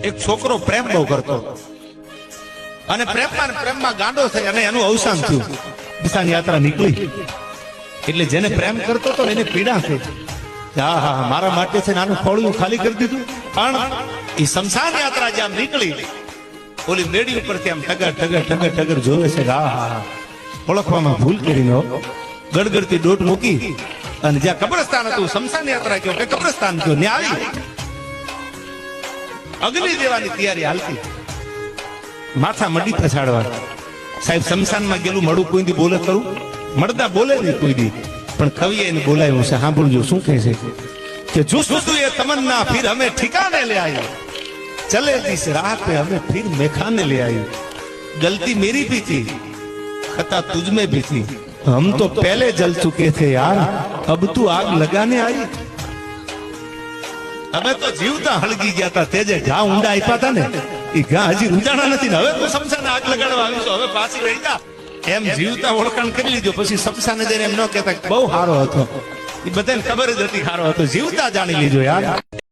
એક છોકરો પ્રેમ બહુ કરતો અને પ્રેમમાં ગાંડો થઈ અને એનું અવસાન થયું. દિશાન યાત્રા નીકળી એટલે જેને પ્રેમ કરતો હતો એને પીડા થઈ. હા હા મારા માટે છે નાનું ખોળું ખાલી કરી દીધું. પણ એ શમશાન યાત્રા જ્યાં નીકળી ઓલી મેડી ઉપરથી આમ ટગર ટગર ટગર ટગર જોવે છે. હા હા ઓળખવામાં ભૂલ કરી નો ગડગડતી દોટ મૂકી અને જ્યાં કબ્રસ્તાન હતું શમશાન યાત્રા કયો કે કબ્રસ્તાન કયો ને આવી અગ્નિ દેવાની તૈયારી હાલતી. માથા મડી પછાડવા સાહેબ શમશાનમાં ગયેલું મળું કોઈ દી બોલે કરું મળતા બોલે નહીં કોઈ દી. પણ કવિએ એને બોલાવ્યું છે, સાંભળજો શું કહે છે કે જુસ્સુ એ તમન્ના ફિર હમે ઠિકાને લે આઈ, चले जिस राह पे हमें फिर मेखाने ले आई, गलती मेरी भी थी खता तुझ में भी थी, हम तो पहले जल चुके थे यार अब तू आग लगाने आई. અમે તો જીવતા હળગી ગયા હતા, તેજે ઘા ઊંડા આપ્યા હતા ને એ ઘા હજી ઊંચાણા નથી ને હવે તું શમશાને આગ લગાડવા આવીશું, હવે પાછી રહી જા એમ જીવતા ઓળખાણ કરી લીધો. પછી શમશાને જઈને એમ ન કહેતા બહુ સારો હતો, એ બધાને ખબર જ હતી સારો હતો, જીવતા જાણી લીધો યાર.